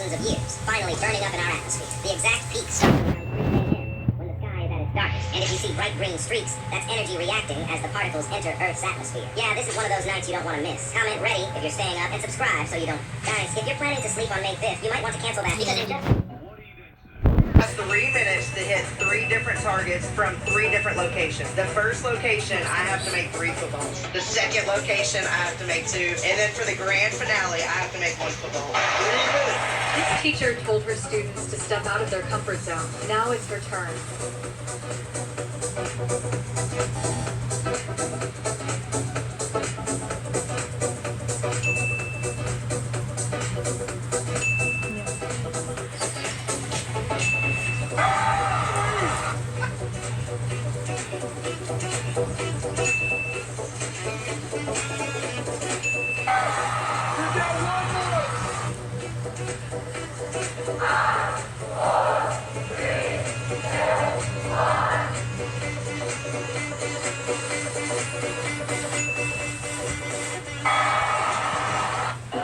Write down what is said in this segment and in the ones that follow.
thousands of years, finally burning up in our atmosphere. The exact peak starts around 3 a.m. when the sky is at its darkest. And if you see bright green streaks, that's energy reacting as the particles enter Earth's atmosphere. Yeah, this is one of those nights you don't want to miss. Comment ready if you're staying up, and subscribe so you don't. Guys, if you're planning to sleep on May 5th, you might want to cancel that because you're just... Has 3 minutes to hit 3 different targets from 3 different locations. The first location, I have to make 3 footballs. The second location, I have to make 2. And then for the grand finale, I have to make 1 football. This teacher told her students to step out of their comfort zone. Now it's her turn.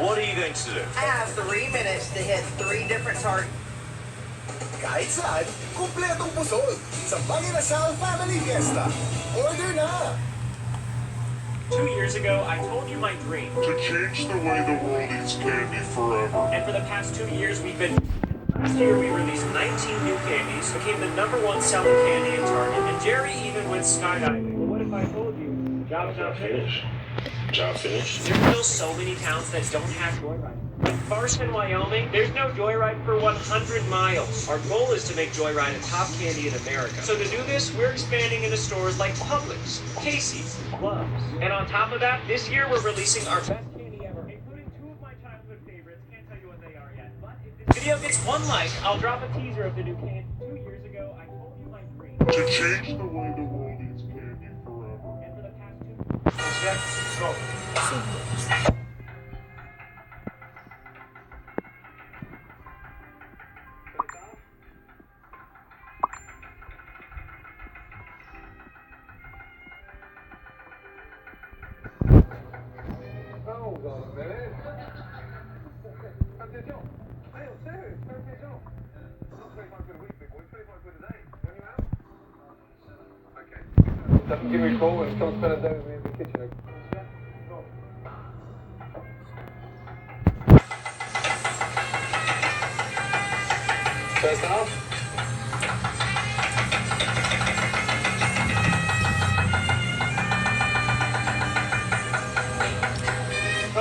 What do you think to do? I have 3 minutes to hit 3 different targets. Kahit saan, kumpletong pusol sa Manginasal Family Fiesta. Order na! 2 years ago, I told you my dream. To change the way the world eats candy forever. And for the past 2 years, we've been... Last year, we released 19 new candies, became the #1 selling candy in Target, and Jerry even went skydiving. Well, what if I told you, job's not finished? Job finished. There's still so many towns that don't have Joyride. In Farson, Wyoming, there's no Joyride for 100 miles. Our goal is to make Joyride a top candy in America. So to do this, we're expanding into stores like Publix, Casey's, Love's. And on top of that, this year we're releasing our best candy ever, including 2 of my childhood favorites. Can't tell you what they are yet. But if this video gets 1 like, I'll drop a teaser of the new candy. 2 years ago, I told you my dream. To change the way the world eats candy forever. And for the past 2 Go. Hold on a minute. Attention. Hey, sir, attention. Not 25 quid a week, big boy. 25 quid a day. When you out? Okay. Give me a call and come spend a day with me in the kitchen. First half.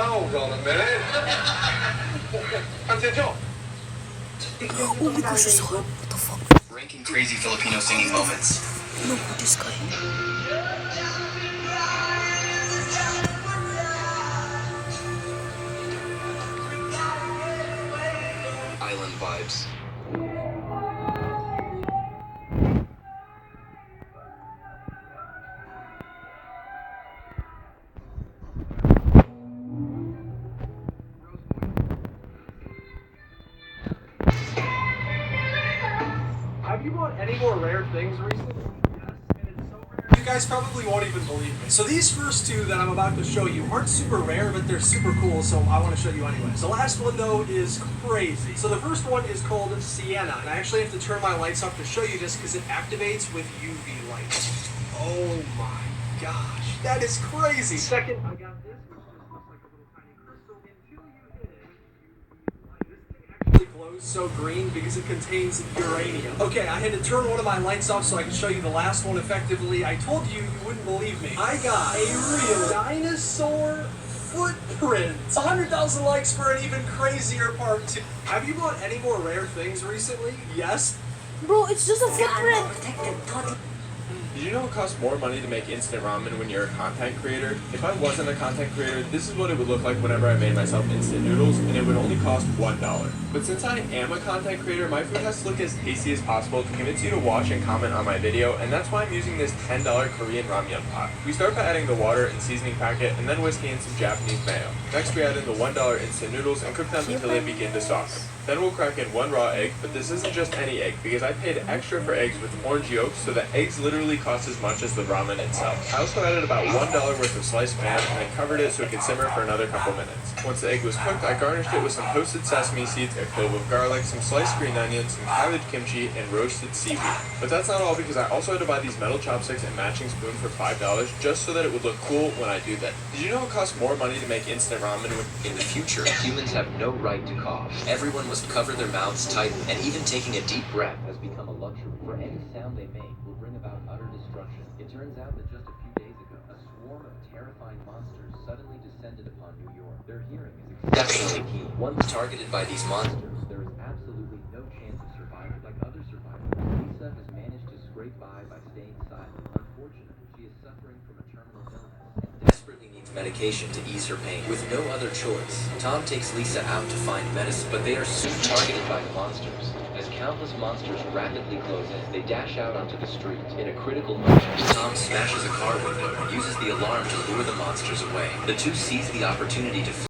Hold on a minute. Attention. Oh my gosh, it's hot. What the fuck? Ranking crazy Filipino singing moments. No, this guy. Island vibes. Have you bought any more rare things recently? Yes, and it's so rare. You guys probably won't even believe me. So these first 2 that I'm about to show you aren't super rare, but they're super cool, so I want to show you anyway. The last one, though, is crazy. So the first one is called Sienna, and I actually have to turn my lights up to show you this because it activates with UV light. Oh my gosh, that is crazy. Second, I got this, which just looks like a little tiny crystal. Until you hit it, this thing actually glows so green because it contains uranium. Okay, I had to turn one of my lights off so I could show you the last one effectively. I told you you wouldn't believe me. I got a real dinosaur footprint. 100,000 likes for an even crazier part 2. Have you bought any more rare things recently? Yes? Bro, it's just a footprint. Did you know it costs more money to make instant ramen when you're a content creator? If I wasn't a content creator, this is what it would look like whenever I made myself instant noodles, and it would only cost $1. But since I am a content creator, my food has to look as tasty as possible to convince you to watch and comment on my video, and that's why I'm using this $10 Korean ramyeon pot. We start by adding the water and seasoning packet, and then whiskey in some Japanese mayo. Next we add in the $1 instant noodles and cook them until they begin to soften. Then we'll crack in 1 raw egg, but this isn't just any egg, because I paid extra for eggs with orange yolks, so the eggs literally cost as much as the ramen itself. I also added about $1 worth of sliced pan and then covered it so it could simmer for another couple minutes. Once the egg was cooked, I garnished it with some toasted sesame seeds, a clove of garlic, some sliced green onions, some cabbage kimchi, and roasted seaweed. But that's not all, because I also had to buy these metal chopsticks and matching spoon for $5 just so that it would look cool when I do that. Did you know it costs more money to make instant ramen when... In the future, humans have no right to cough. Everyone must cover their mouths tight, and even taking a deep breath has become a luxury. For any sound they make will bring about utter destruction. It turns out that just a few days ago, a swarm of terrifying monsters suddenly descended upon New York. Their hearing is exceptionally keen. Once targeted by these monsters, there is absolutely no chance of survival. Like other survivors, Lisa has managed to scrape by staying silent. Unfortunately, she is suffering from a terminal illness and desperately needs medication to ease her pain. With no other choice, Tom takes Lisa out to find medicine, but they are soon targeted by the monsters. As countless monsters rapidly close in, they dash out onto the street. In a critical moment, Tom smashes a car window and uses the alarm to lure the monsters away. The two seize the opportunity to